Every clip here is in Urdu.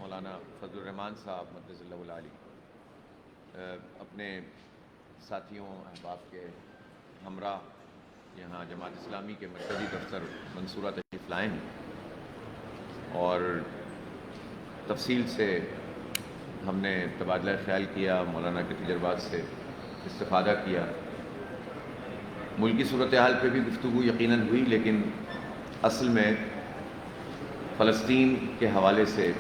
مولانا فضل الرحمان صاحب مقدس اللہ العالی اپنے ساتھیوں احباب کے ہمراہ یہاں جماعت اسلامی کے مرکزی دفتر منصورہ تشریف لائے ہیں اور تفصیل سے ہم نے تبادلہ خیال کیا، مولانا کے تجربات سے استفادہ کیا۔ ملکی صورتحال پہ بھی گفتگو یقیناً ہوئی، لیکن اصل میں فلسطین کے حوالے سے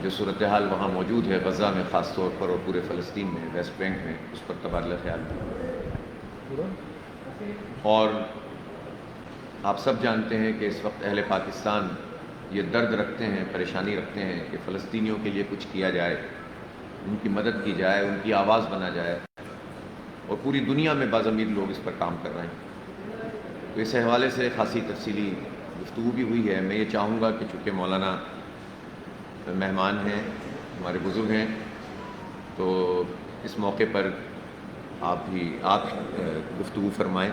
جو صورتحال وہاں موجود ہے، غزہ میں خاص طور پر اور پورے فلسطین میں، ویسٹ بینک میں، اس پر تبادلہ خیال ہوا۔ اور آپ سب جانتے ہیں کہ اس وقت اہل پاکستان یہ درد رکھتے ہیں، پریشانی رکھتے ہیں کہ فلسطینیوں کے لیے کچھ کیا جائے، ان کی مدد کی جائے، ان کی آواز بنا جائے، اور پوری دنیا میں باضمیر لوگ اس پر کام کر رہے ہیں۔ تو اس حوالے سے خاصی تفصیلی گفتگو بھی ہوئی ہے۔ میں یہ چاہوں گا کہ چونکہ مولانا مہمان ہیں، ہمارے بزرگ ہیں، تو اس موقع پر آپ گفتگو فرمائیں،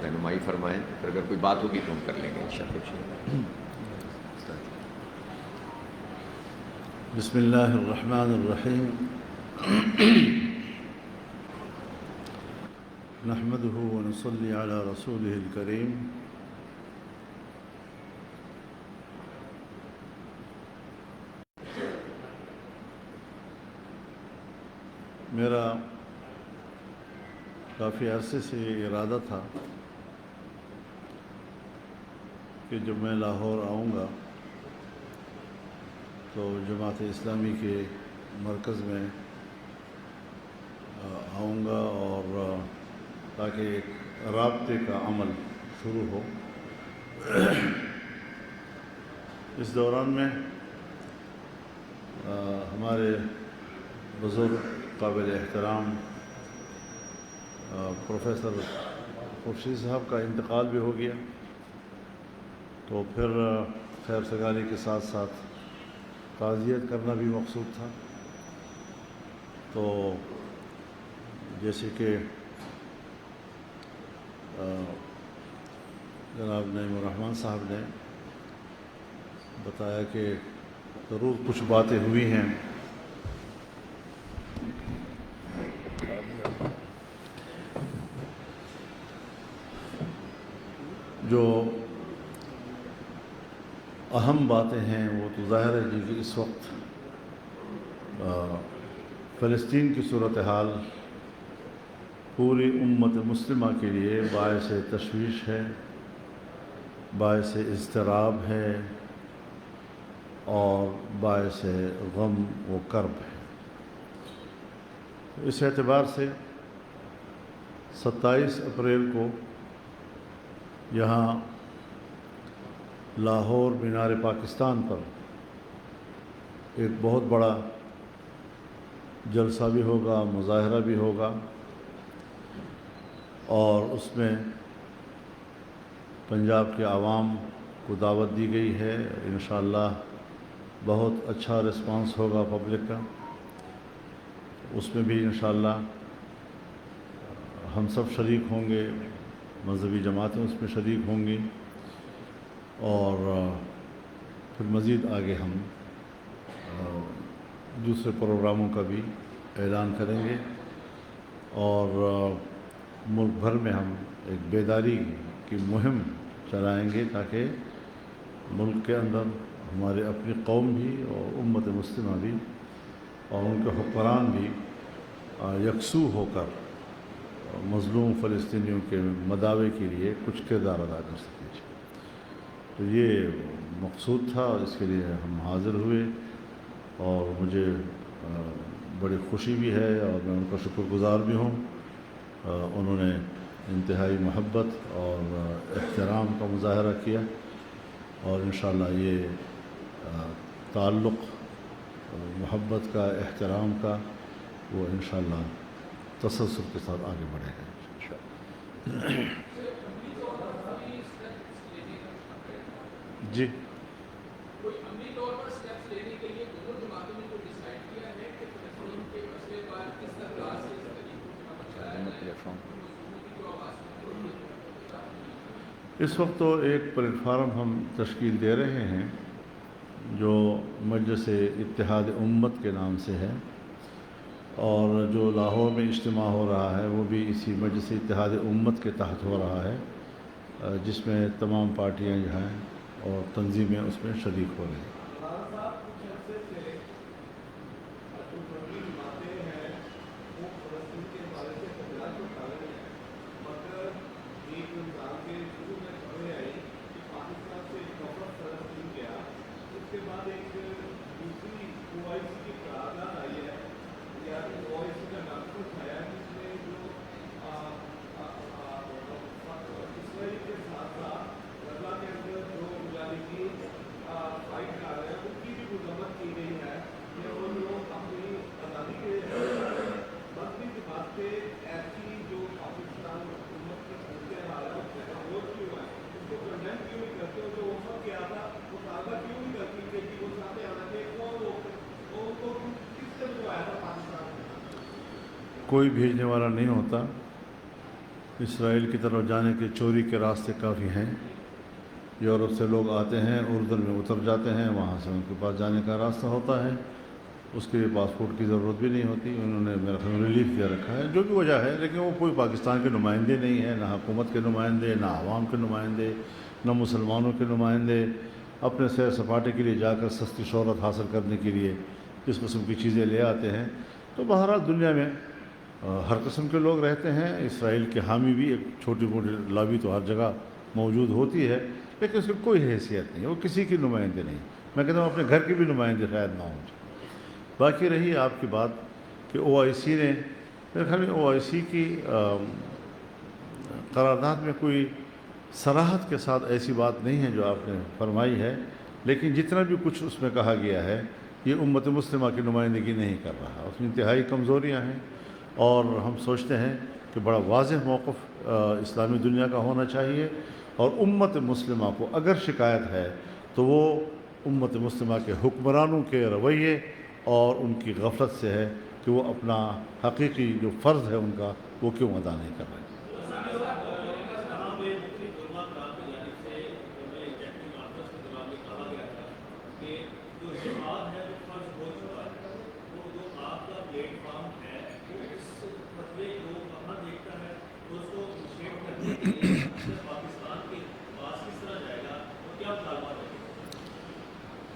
رہنمائی فرمائیں، پھر اگر کوئی بات ہوگی تو ہم کر لیں گے انشاءاللہ۔ بسم اللہ الرحمن الرحیم۔ نحمده ونصلي على رسوله الكريم۔ میرا کافی عرصے سے یہ ارادہ تھا کہ جب میں لاہور آؤں گا تو جماعت اسلامی کے مرکز میں آؤں گا، اور تاکہ ایک رابطے کا عمل شروع ہو۔ اس دوران میں ہمارے بزرگ قابل احترام پروفیسر خورشید صاحب کا انتقال بھی ہو گیا، تو پھر خیر سگالی کے ساتھ ساتھ تعزیت کرنا بھی مقصود تھا۔ تو جیسے کہ جناب نعیم الرحمن صاحب نے بتایا کہ ضرور کچھ باتیں ہوئی ہیں جو اہم باتیں ہیں، وہ تو ظاہر ہے جی کہ اس وقت فلسطین کی صورتحال پوری امت مسلمہ کے لیے باعث تشویش ہے، باعث اضطراب ہے اور باعث غم و کرب ہے۔ اس اعتبار سے 27 اپریل کو یہاں لاہور مینار پاکستان پر ایک بہت بڑا جلسہ بھی ہوگا، مظاہرہ بھی ہوگا، اور اس میں پنجاب کے عوام کو دعوت دی گئی ہے۔ انشاءاللہ بہت اچھا رسپانس ہوگا پبلک کا، اس میں بھی انشاءاللہ ہم سب شریک ہوں گے، مذہبی جماعتیں اس میں شریک ہوں گی، اور پھر مزید آگے ہم دوسرے پروگراموں کا بھی اعلان کریں گے، اور ملک بھر میں ہم ایک بیداری کی مہم چلائیں گے تاکہ ملک کے اندر ہمارے اپنی قوم بھی اور امت مسلمہ بھی اور ان کے حکمران بھی یکسو ہو کر مظلوم فلسطینیوں کے مداوے کے لیے کچھ کردار ادا کر سکیں۔ تو یہ مقصود تھا، اور اس کے لیے ہم حاضر ہوئے، اور مجھے بڑی خوشی بھی ہے اور میں ان کا شکر گزار بھی ہوں۔ انہوں نے انتہائی محبت اور احترام کا مظاہرہ کیا، اور انشاءاللہ یہ تعلق محبت کا، احترام کا، وہ انشاءاللہ تسلسل کے ساتھ آگے بڑھے گا انشاءاللہ۔ جی اس وقت تو ایک پلیٹ فارم ہم تشکیل دے رہے ہیں جو مجلس اتحاد امت کے نام سے ہے، اور جو لاہور میں اجتماع ہو رہا ہے وہ بھی اسی مجلس اتحاد امت کے تحت ہو رہا ہے، جس میں تمام پارٹیاں جو ہیں اور تنظیمیں اس میں شریک ہو رہی ہیں۔ کوئی بھیجنے والا نہیں ہوتا، اسرائیل کی طرف جانے کے چوری کے راستے کافی ہیں۔ یورپ سے لوگ آتے ہیں، اردن میں اتر جاتے ہیں، وہاں سے ان کے پاس جانے کا راستہ ہوتا ہے، اس کے لیے پاسپورٹ کی ضرورت بھی نہیں ہوتی۔ انہوں نے میرا خیال ریلیف دے رکھا ہے، جو بھی وجہ ہے، لیکن وہ کوئی پاکستان کے نمائندے نہیں ہیں، نہ حکومت کے نمائندے، نہ عوام کے نمائندے، نہ مسلمانوں کے نمائندے۔ اپنے سیر سپاٹے کے لیے جا کر سستی شہرت حاصل کرنے کے لیے اس قسم کی چیزیں لے آتے ہیں۔ تو بہرحال دنیا میں ہر قسم کے لوگ رہتے ہیں۔ اسرائیل کے حامی بھی ایک چھوٹی موٹی لابی تو ہر جگہ موجود ہوتی ہے، لیکن اس کی کوئی حیثیت نہیں، وہ کسی کی نمائندے نہیں۔ میں کہتا ہوں اپنے گھر کے بھی نمائندے شاید نہ ہوں۔ باقی رہی آپ کی بات کہ او آئی سی نے، میرے خیال میں او آئی سی کی قرارداد میں کوئی صراحت کے ساتھ ایسی بات نہیں ہے جو آپ نے فرمائی ہے، لیکن جتنا بھی کچھ اس میں کہا گیا ہے یہ امت مسلمہ کی نمائندگی نہیں کر رہا، اس میں انتہائی کمزوریاں ہیں، اور ہم سوچتے ہیں کہ بڑا واضح موقف اسلامی دنیا کا ہونا چاہیے، اور امت مسلمہ کو اگر شکایت ہے تو وہ امت مسلمہ کے حکمرانوں کے رویے اور ان کی غفلت سے ہے کہ وہ اپنا حقیقی جو فرض ہے ان کا وہ کیوں ادا نہیں کر رہے۔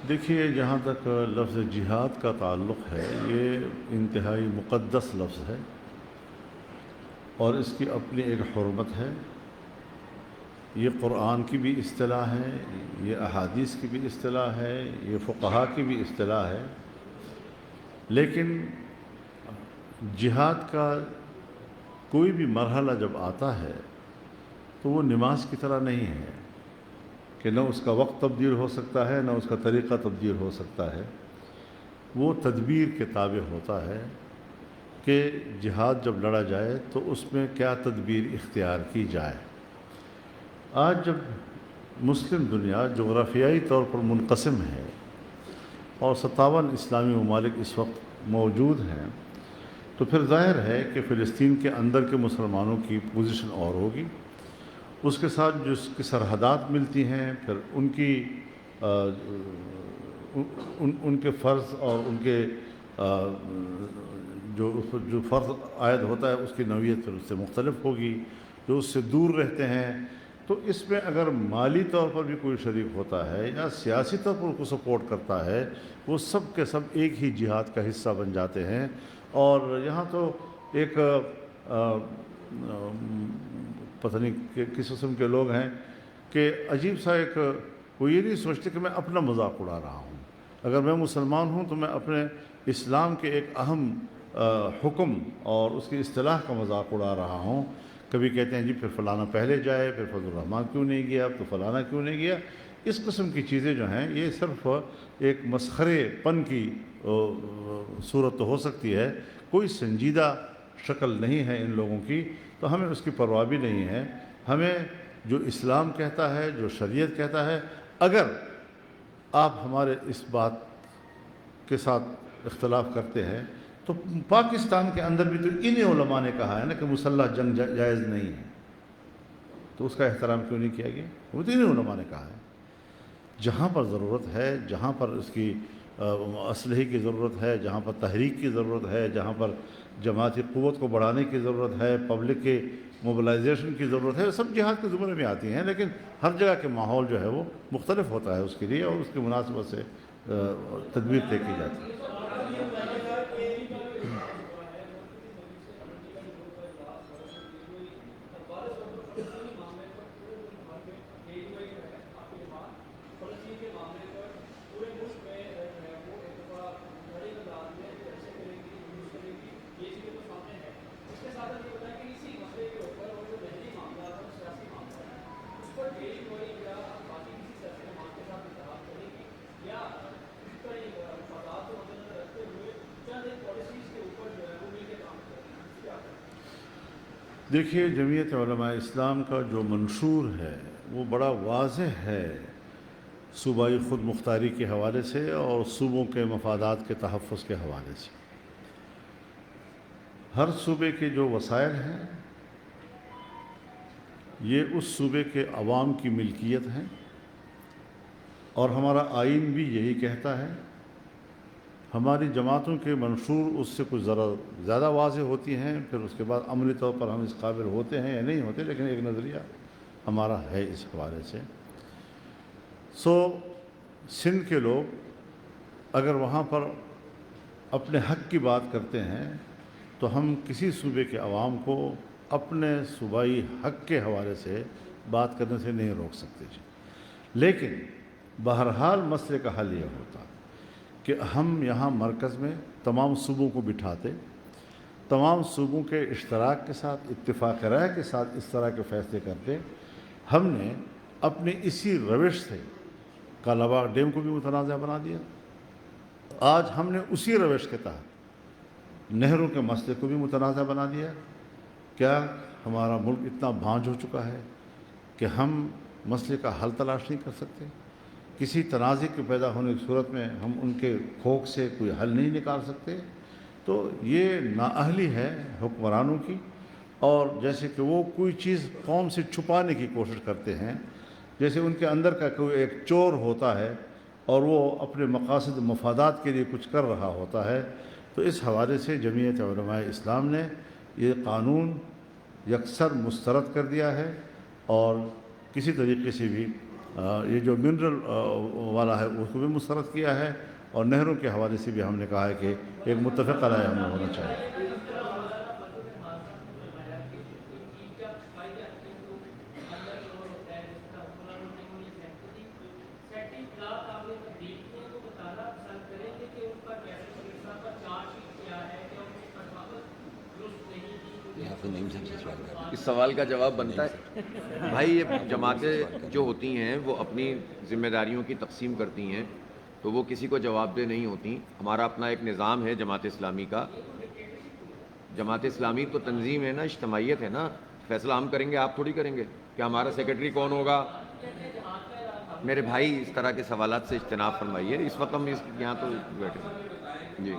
دیکھیے، جہاں تک لفظ جہاد کا تعلق ہے، یہ انتہائی مقدس لفظ ہے اور اس کی اپنی ایک حرمت ہے۔ یہ قرآن کی بھی اصطلاح ہے، یہ احادیث کی بھی اصطلاح ہے، یہ فقہا کی بھی اصطلاح ہے، لیکن جہاد کا کوئی بھی مرحلہ جب آتا ہے تو وہ نماز کی طرح نہیں ہے کہ نہ اس کا وقت تبدیل ہو سکتا ہے نہ اس کا طریقہ تبدیل ہو سکتا ہے۔ وہ تدبیر کے تابع ہوتا ہے کہ جہاد جب لڑا جائے تو اس میں کیا تدبیر اختیار کی جائے۔ آج جب مسلم دنیا جغرافیائی طور پر منقسم ہے اور 57 اسلامی ممالک اس وقت موجود ہیں، تو پھر ظاہر ہے کہ فلسطین کے اندر کے مسلمانوں کی پوزیشن اور ہوگی، اس کے ساتھ جو اس کی سرحدات ملتی ہیں، پھر ان کی ان کے فرض اور ان کے جو فرض عائد ہوتا ہے اس کی نوعیت پھر اس سے مختلف ہوگی۔ جو اس سے دور رہتے ہیں، تو اس میں اگر مالی طور پر بھی کوئی شریک ہوتا ہے یا سیاسی طور پر کو سپورٹ کرتا ہے، وہ سب کے سب ایک ہی جہاد کا حصہ بن جاتے ہیں۔ اور یہاں تو ایک پتہ نہیں کس قسم کے لوگ ہیں کہ عجیب سا ایک، وہ یہ نہیں سوچتے کہ میں اپنا مذاق اڑا رہا ہوں۔ اگر میں مسلمان ہوں تو میں اپنے اسلام کے ایک اہم حکم اور اس کی اصطلاح کا مذاق اڑا رہا ہوں۔ کبھی کہتے ہیں جی پھر فلانا پہلے جائے، پھر فضل الرحمن کیوں نہیں گیا، تو فلانا کیوں نہیں گیا۔ اس قسم کی چیزیں جو ہیں یہ صرف ایک مسخرے پن کی صورت تو ہو سکتی ہے، کوئی سنجیدہ شکل نہیں ہے ان لوگوں کی، تو ہمیں اس کی پرواہ بھی نہیں ہے۔ ہمیں جو اسلام کہتا ہے، جو شریعت کہتا ہے، اگر آپ ہمارے اس بات کے ساتھ اختلاف کرتے ہیں تو پاکستان کے اندر بھی تو انہیں علماء نے کہا ہے نا کہ مسلح جنگ جائز نہیں ہے، تو اس کا احترام کیوں نہیں کیا گیا؟ وہ تو انہیں علماء نے کہا ہے۔ جہاں پر ضرورت ہے، جہاں پر اس کی اسلحے کی ضرورت ہے، جہاں پر تحریک کی ضرورت ہے، جہاں پر جماعتی قوت کو بڑھانے کی ضرورت ہے، پبلک کے موبلائزیشن کی ضرورت ہے، سب جہاد کے زمرے میں آتی ہیں، لیکن ہر جگہ کے ماحول جو ہے وہ مختلف ہوتا ہے اس کے لیے، اور اس کی مناسبت سے تدبیر طے کی جاتی ہے۔ دیکھیے، جمعیت علماء اسلام کا جو منشور ہے وہ بڑا واضح ہے، صوبائی خود مختاری کے حوالے سے اور صوبوں کے مفادات کے تحفظ کے حوالے سے۔ ہر صوبے کے جو وسائل ہیں یہ اس صوبے کے عوام کی ملکیت ہیں، اور ہمارا آئین بھی یہی کہتا ہے۔ ہماری جماعتوں کے منشور اس سے کچھ ذرا زیادہ واضح ہوتی ہیں، پھر اس کے بعد عملی طور پر ہم اس قابل ہوتے ہیں یا نہیں ہوتے، لیکن ایک نظریہ ہمارا ہے اس حوالے سے۔ سندھ کے لوگ اگر وہاں پر اپنے حق کی بات کرتے ہیں تو ہم کسی صوبے کے عوام کو اپنے صوبائی حق کے حوالے سے بات کرنے سے نہیں روک سکتے جی، لیکن بہرحال مسئلے کا حل یہ ہوتا کہ ہم یہاں مرکز میں تمام صوبوں کو بٹھاتے، تمام صوبوں کے اشتراک کے ساتھ، اتفاق رائے کے ساتھ اس طرح کے فیصلے کرتے۔ ہم نے اپنی اسی روش سے کالا باغ ڈیم کو بھی متنازع بنا دیا، آج ہم نے اسی روش کے تحت نہروں کے مسئلے کو بھی متنازع بنا دیا۔ کیا ہمارا ملک اتنا بھانج ہو چکا ہے کہ ہم مسئلے کا حل تلاش نہیں کر سکتے؟ کسی تنازع کے پیدا ہونے کی صورت میں ہم ان کے کھوک سے کوئی حل نہیں نکال سکتے؟ تو یہ نااہلی ہے حکمرانوں کی، اور جیسے کہ وہ کوئی چیز قوم سے چھپانے کی کوشش کرتے ہیں، جیسے ان کے اندر کا کوئی ایک چور ہوتا ہے اور وہ اپنے مقاصد مفادات کے لیے کچھ کر رہا ہوتا ہے۔ تو اس حوالے سے جمعیت علماء اسلام نے یہ قانون یکسر مسترد کر دیا ہے، اور کسی طریقے سے بھی یہ جو منرل والا ہے اس کو بھی مسترد کیا ہے، اور نہروں کے حوالے سے بھی ہم نے کہا ہے کہ ایک متفق رائے ہمیں ہونا چاہیے۔ اس سوال کا جواب بنتا ہے بھائی، یہ جماعتیں جو ہوتی ہیں وہ اپنی ذمہ داریوں کی تقسیم کرتی ہیں، تو وہ کسی کو جواب دہ نہیں ہوتی۔ ہمارا اپنا ایک نظام ہے جماعت اسلامی کا۔ جماعت اسلامی تو تنظیم ہے نا، اجتماعیت ہے نا، فیصلہ ہم کریں گے، آپ تھوڑی کریں گے کہ ہمارا سیکرٹری کون ہوگا۔ میرے بھائی اس طرح کے سوالات سے اجتناب فرمائیے، اس وقت ہم یہاں تو بیٹھے ہیں جی۔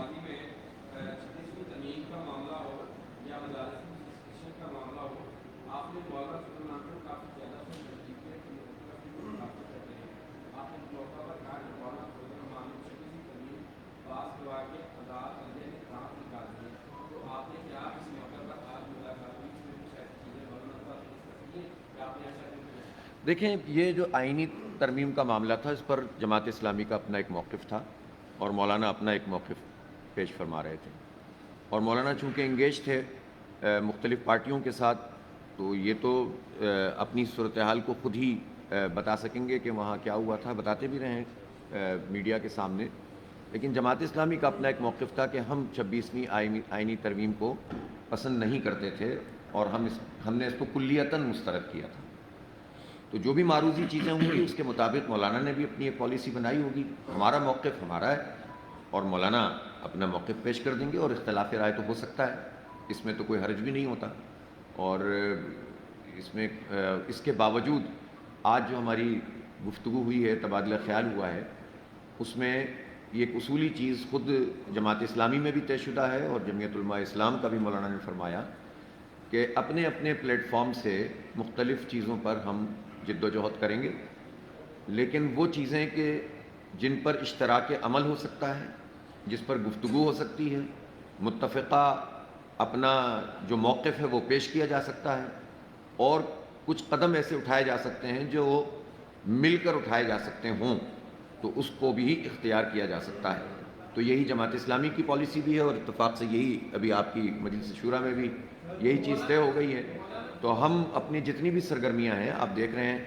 دیکھیں، یہ جو آئینی ترمیم کا معاملہ تھا، اس پر جماعت اسلامی کا اپنا ایک موقف تھا، اور مولانا اپنا ایک موقف پیش فرما رہے تھے، اور مولانا چونکہ انگیج تھے مختلف پارٹیوں کے ساتھ، تو یہ تو اپنی صورتحال کو خود ہی بتا سکیں گے کہ وہاں کیا ہوا تھا، بتاتے بھی رہے ہیں میڈیا کے سامنے۔ لیکن جماعت اسلامی کا اپنا ایک موقف تھا کہ ہم 26ویں آئینی ترمیم کو پسند نہیں کرتے تھے، اور ہم نے اس کو کلیتاً مسترد کیا تھا۔ تو جو بھی معروضی چیزیں ہوں گی اس کے مطابق مولانا نے بھی اپنی ایک پالیسی بنائی ہوگی۔ ہمارا موقف ہمارا ہے، اور مولانا اپنا موقف پیش کر دیں گے، اور اختلاف رائے تو ہو سکتا ہے، اس میں تو کوئی حرج بھی نہیں ہوتا۔ اور اس کے باوجود آج جو ہماری گفتگو ہوئی ہے، تبادلہ خیال ہوا ہے، اس میں یہ ایک اصولی چیز خود جماعت اسلامی میں بھی طے شدہ ہے، اور جمعیت علماء اسلام کا بھی مولانا نے فرمایا کہ اپنے اپنے پلیٹ فارم سے مختلف چیزوں پر ہم جد و جہد کریں گے، لیکن وہ چیزیں کہ جن پر اشتراک عمل ہو سکتا ہے، جس پر گفتگو ہو سکتی ہے، متفقہ اپنا جو موقف ہے وہ پیش کیا جا سکتا ہے، اور کچھ قدم ایسے اٹھائے جا سکتے ہیں جو مل کر اٹھائے جا سکتے ہوں، تو اس کو بھی اختیار کیا جا سکتا ہے۔ تو یہی جماعت اسلامی کی پالیسی بھی ہے، اور اتفاق سے یہی ابھی آپ کی مجلس شورا میں بھی یہی چیز طے ہو گئی ہے۔ تو ہم اپنی جتنی بھی سرگرمیاں ہیں، آپ دیکھ رہے ہیں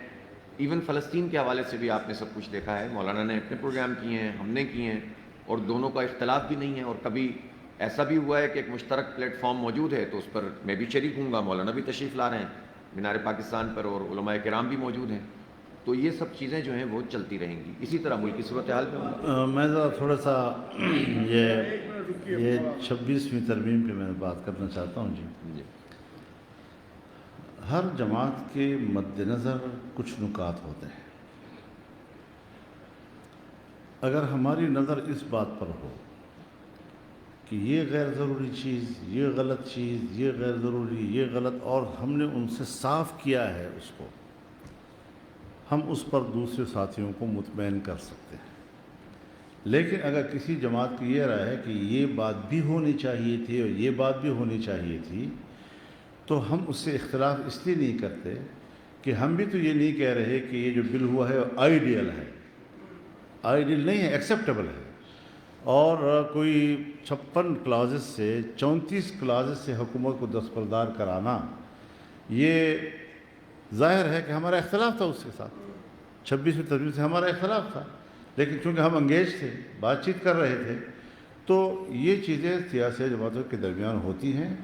ایون فلسطین کے حوالے سے بھی آپ نے سب کچھ دیکھا ہے، مولانا نے اپنے پروگرام کیے ہیں، ہم نے کیے ہیں، اور دونوں کا اختلاف بھی نہیں ہے، اور کبھی ایسا بھی ہوا ہے کہ ایک مشترک پلیٹ فارم موجود ہے تو اس پر میں بھی شریک ہوں گا، مولانا بھی تشریف لا رہے ہیں مینار پاکستان پر، اور علماء کرام بھی موجود ہیں، تو یہ سب چیزیں جو ہیں وہ چلتی رہیں گی۔ اسی طرح ملک کی صورتحال میں میں ذرا تھوڑا سا یہ 26ویں ترمیم پہ میں بات کرنا چاہتا ہوں جی۔ ہر جماعت کے مد نظر کچھ نکات ہوتے ہیں۔ اگر ہماری نظر اس بات پر ہو کہ یہ غیر ضروری چیز، یہ غلط چیز، یہ غیر ضروری، یہ غلط، اور ہم نے ان سے صاف کیا ہے اس کو، ہم اس پر دوسرے ساتھیوں کو مطمئن کر سکتے ہیں۔ لیکن اگر کسی جماعت کی یہ رائے ہے کہ یہ بات بھی ہونی چاہیے تھی اور یہ بات بھی ہونی چاہیے تھی، تو ہم اس سے اختلاف اس لیے نہیں کرتے کہ ہم بھی تو یہ نہیں کہہ رہے کہ یہ جو بل ہوا ہے آئیڈیل ہے، آئیڈیل نہیں ہے، ایکسیپٹیبل ہے، اور کوئی 56 کلازز سے 34 کلازز سے حکومت کو دستبردار کرانا، یہ ظاہر ہے کہ ہمارا اختلاف تھا اس کے ساتھ، 26ویں ترمیم سے ہمارا اختلاف تھا، لیکن چونکہ ہم انگیج تھے، بات چیت کر رہے تھے، تو یہ چیزیں سیاسی جماعتوں کے درمیان ہوتی ہیں۔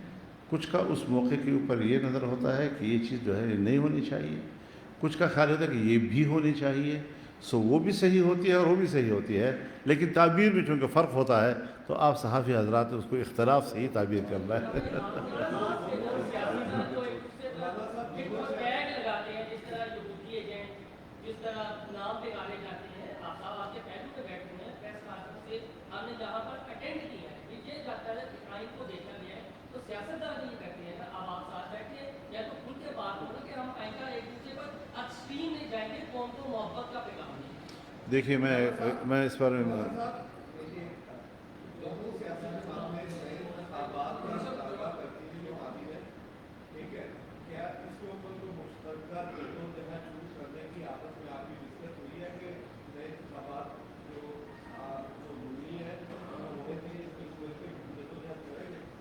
کچھ کا اس موقع کے اوپر یہ نظر ہوتا ہے کہ یہ چیز جو ہے یہ نہیں ہونی چاہیے، کچھ کا خیال ہوتا ہے کہ یہ بھی ہونی چاہیے، وہ بھی صحیح ہوتی ہے اور وہ بھی صحیح ہوتی ہے، لیکن تعبیر میں چونکہ فرق ہوتا ہے تو آپ صحافی حضرات اس کو اختلاف سے ہی تعبیر کرنا ہے۔ دیکھیے میں اس بارے میں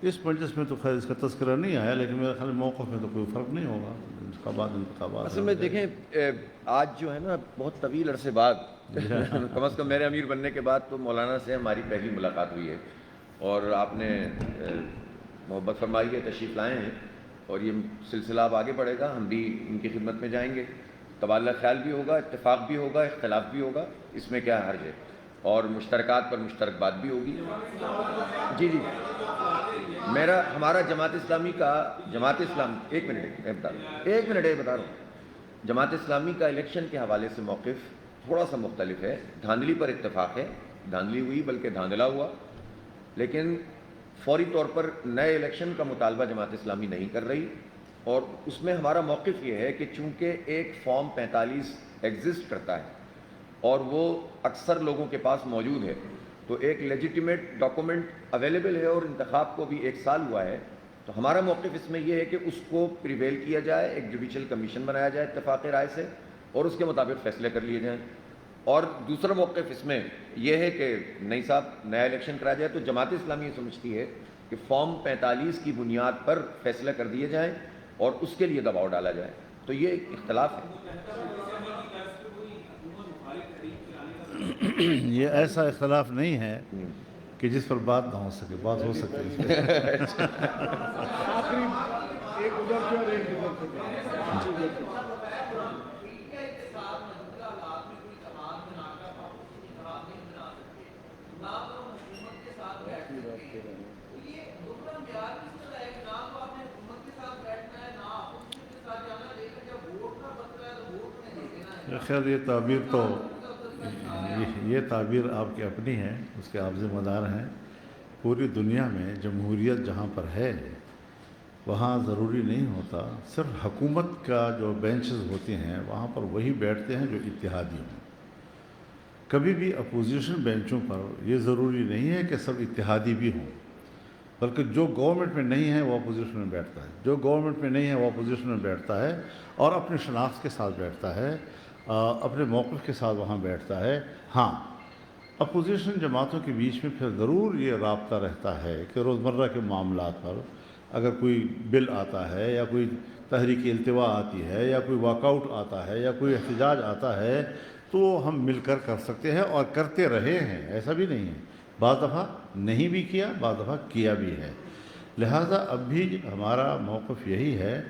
اس مجلس میں تو خیر اس کا تذکرہ نہیں آیا، لیکن میرے خیال موقف میں تو کوئی فرق نہیں ہوگا، انتخابات اصل میں دیکھیں آج جو ہے نا بہت طویل عرصے بعد کم از کم میرے امیر بننے کے بعد تو مولانا سے ہماری پہلی ملاقات ہوئی ہے، اور آپ نے محبت فرمائی ہے، تشریف لائے ہیں، اور یہ سلسلہ اب آگے بڑھے گا، ہم بھی ان کی خدمت میں جائیں گے، تبادلہ خیال بھی ہوگا، اتفاق بھی ہوگا، اختلاف بھی ہوگا، اس میں کیا حرج ہے، اور مشترکات پر مشترک بات بھی ہوگی۔ جی ہمارا جماعت اسلامی ایک منٹ بتا رہا ہوں، جماعت اسلامی کا الیکشن کے حوالے سے موقف تھوڑا سا مختلف ہے۔ دھاندلی پر اتفاق ہے، دھاندلی ہوئی بلکہ دھاندلا ہوا، لیکن فوری طور پر نئے الیکشن کا مطالبہ جماعت اسلامی نہیں کر رہی، اور اس میں ہمارا موقف یہ ہے کہ چونکہ ایک فارم 45 ایگزسٹ کرتا ہے اور وہ اکثر لوگوں کے پاس موجود ہے، تو ایک لیجیٹیمیٹ ڈاکومنٹ اویلیبل ہے، اور انتخاب کو بھی 1 سال ہوا ہے، تو ہمارا موقف اس میں یہ ہے کہ اس کو پریویل کیا جائے، ایک جوڈیشل کمیشن بنایا جائے اتفاق رائے سے، اور اس کے مطابق فیصلے کر لیے جائیں۔ اور دوسرا موقف اس میں یہ ہے کہ نہیں صاحب نیا الیکشن کرایا جائے، تو جماعت اسلامی یہ سمجھتی ہے کہ فارم 45 کی بنیاد پر فیصلے کر دیے جائیں اور اس کے لیے دباؤ ڈالا جائے، تو یہ ایک اختلاف ہے۔ یہ ایسا اختلاف نہیں ہے کہ جس پر بات نہ ہو سکے، بات ہو سکتی ہے۔ خیر یہ تعبیر آپ کی اپنی ہے، اس کے آپ ذمہ دار ہیں۔ پوری دنیا میں جمہوریت جہاں پر ہے وہاں ضروری نہیں ہوتا صرف حکومت کا جو بینچز ہوتے ہیں وہاں پر وہی بیٹھتے ہیں جو اتحادی ہوں۔ کبھی بھی اپوزیشن بینچوں پر یہ ضروری نہیں ہے کہ سب اتحادی بھی ہوں، بلکہ جو گورنمنٹ میں نہیں ہے وہ اپوزیشن میں بیٹھتا ہے، جو گورنمنٹ میں نہیں ہے وہ اپوزیشن میں بیٹھتا ہے اور اپنی شناخت کے ساتھ بیٹھتا ہے، اپنے موقف کے ساتھ وہاں بیٹھتا ہے۔ ہاں، اپوزیشن جماعتوں کے بیچ میں پھر ضرور یہ رابطہ رہتا ہے کہ روزمرہ کے معاملات پر اگر کوئی بل آتا ہے یا کوئی تحریک التوا آتی ہے یا کوئی واک آؤٹ آتا ہے یا کوئی احتجاج آتا ہے تو ہم مل کر کر سکتے ہیں اور کرتے رہے ہیں، ایسا بھی نہیں ہے۔ بعض دفعہ نہیں بھی کیا، بعض دفعہ کیا بھی ہے۔ لہٰذا اب بھی ہمارا موقف یہی ہے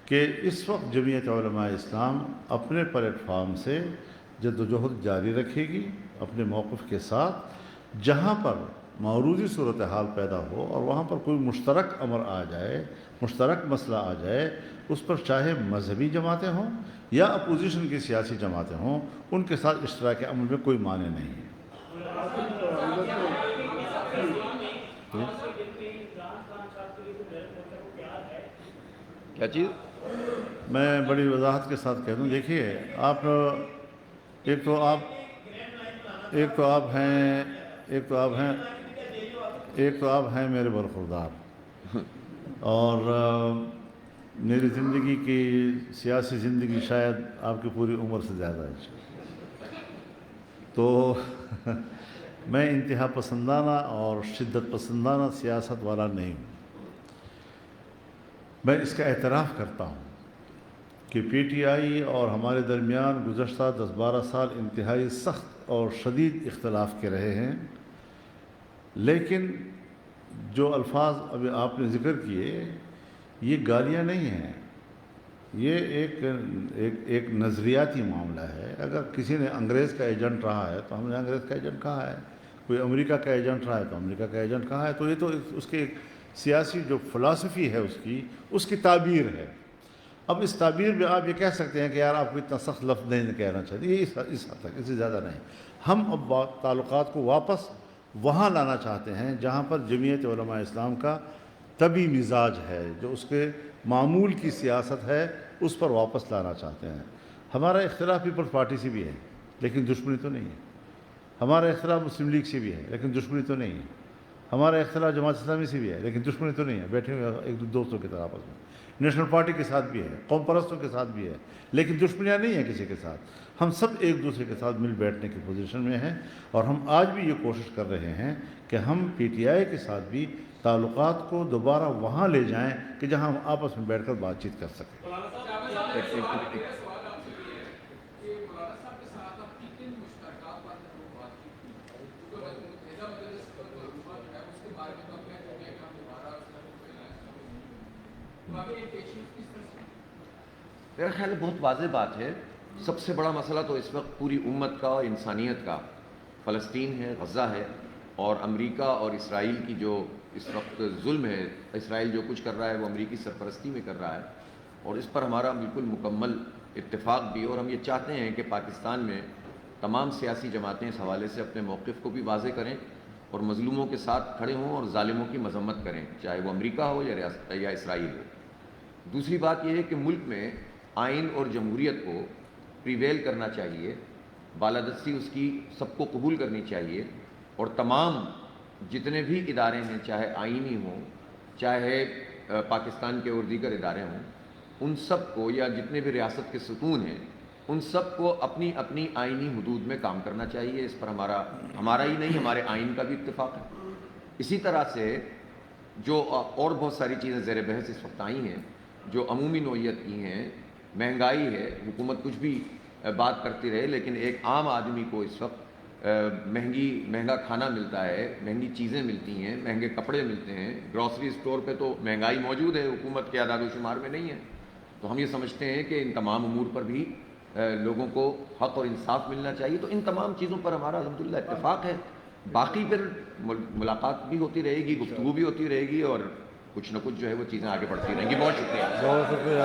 کہ اس وقت جمعیت علماء اسلام اپنے پلیٹ فارم سے جدوجہد جاری رکھے گی اپنے موقف کے ساتھ، جہاں پر موروثی صورتحال پیدا ہو اور وہاں پر کوئی مشترک امر آ جائے، مشترک مسئلہ آ جائے، اس پر چاہے مذہبی جماعتیں ہوں یا اپوزیشن کی سیاسی جماعتیں ہوں، ان کے ساتھ اشتراک عمل میں کوئی معنی نہیں ہے۔ کیا چیز؟ میں بڑی وضاحت کے ساتھ کہہ دوں، دیکھیے آپ ایک تو آپ ہیں میرے برخوردار، اور میری زندگی کی سیاسی زندگی شاید آپ کی پوری عمر سے زیادہ ہے، تو میں انتہا پسندانہ اور شدت پسندانہ سیاست والا نہیں ہوں۔ میں اس کا اعتراف کرتا ہوں کہ پی ٹی آئی اور ہمارے درمیان گزشتہ 10-12 سال انتہائی سخت اور شدید اختلاف کے رہے ہیں، لیکن جو الفاظ ابھی آپ نے ذکر کیے یہ گالیاں نہیں ہیں، یہ ایک نظریاتی معاملہ ہے۔ اگر کسی نے انگریز کا ایجنٹ رہا ہے تو ہم نے انگریز کا ایجنٹ کہا ہے، کوئی امریکہ کا ایجنٹ رہا ہے تو امریکہ کا ایجنٹ کہا ہے، تو یہ تو اس کے سیاسی جو فلسفی ہے اس کی تعبیر ہے۔ اب اس تعبیر میں آپ یہ کہہ سکتے ہیں کہ یار آپ کو اتنا سخت لفظ نہیں کہنا چاہتے، یہ اس حد تک، اس سے زیادہ نہیں۔ ہم اب تعلقات کو واپس وہاں لانا چاہتے ہیں جہاں پر جمعیت علماء اسلام کا طبی مزاج ہے، جو اس کے معمول کی سیاست ہے، اس پر واپس لانا چاہتے ہیں۔ ہمارا اختلاف پیپلز پارٹی سے بھی ہے لیکن دشمنی تو نہیں ہے، ہمارا اختلاف مسلم لیگ سے بھی ہے لیکن دشمنی تو نہیں ہے، ہمارا اختلاف جماعت اسلامی سے بھی ہے لیکن دشمنی تو نہیں ہے، بیٹھے ہوئے ایک دوستوں کی طرح آپس میں، نیشنل پارٹی کے ساتھ بھی ہے، قوم پرستوں کے ساتھ بھی ہے، لیکن دشمنیاں نہیں ہیں کسی کے ساتھ۔ ہم سب ایک دوسرے کے ساتھ مل بیٹھنے کی پوزیشن میں ہیں، اور ہم آج بھی یہ کوشش کر رہے ہیں کہ ہم پی ٹی آئی کے ساتھ بھی تعلقات کو دوبارہ وہاں لے جائیں کہ جہاں ہم آپس میں بیٹھ کر بات چیت کر سکیں۔ میرا خیال ہے بہت واضح بات ہے۔ سب سے بڑا مسئلہ تو اس وقت پوری امت کا اور انسانیت کا فلسطین ہے، غزہ ہے، اور امریکہ اور اسرائیل کی جو اس وقت ظلم ہے۔ اسرائیل جو کچھ کر رہا ہے وہ امریکی سرپرستی میں کر رہا ہے، اور اس پر ہمارا بالکل مکمل اتفاق بھی، اور ہم یہ چاہتے ہیں کہ پاکستان میں تمام سیاسی جماعتیں اس حوالے سے اپنے موقف کو بھی واضح کریں اور مظلوموں کے ساتھ کھڑے ہوں اور ظالموں کی مذمت کریں، چاہے وہ امریکہ ہو یا اسرائیل ہو۔ دوسری بات یہ ہے کہ ملک میں آئین اور جمہوریت کو پریویل کرنا چاہیے، بالادستی اس کی سب کو قبول کرنی چاہیے، اور تمام جتنے بھی ادارے ہیں، چاہے آئینی ہوں، چاہے پاکستان کے اور دیگر ادارے ہوں، ان سب کو، یا جتنے بھی ریاست کے ستون ہیں، ان سب کو اپنی اپنی آئینی حدود میں کام کرنا چاہیے۔ اس پر ہمارا ہی نہیں، ہمارے آئین کا بھی اتفاق ہے۔ اسی طرح سے جو اور بہت ساری چیزیں زیر بحث اس وقت آئی ہیں جو عمومی نوعیت کی ہیں، مہنگائی ہے، حکومت کچھ بھی بات کرتی رہے، لیکن ایک عام آدمی کو اس وقت مہنگا کھانا ملتا ہے، مہنگی چیزیں ملتی ہیں، مہنگے کپڑے ملتے ہیں، گروسری سٹور پہ تو مہنگائی موجود ہے، حکومت کے اعداد و شمار میں نہیں ہے۔ تو ہم یہ سمجھتے ہیں کہ ان تمام امور پر بھی لوگوں کو حق اور انصاف ملنا چاہیے۔ تو ان تمام چیزوں پر ہمارا الحمدللہ اتفاق ہے۔ باقی پھر ملاقات بھی ہوتی رہے گی، گفتگو بھی ہوتی رہے گی، اور کچھ نہ کچھ جو ہے وہ چیزیں آگے بڑھتی رہیں گی۔ بہت شکریہ۔ بہت شکریہ۔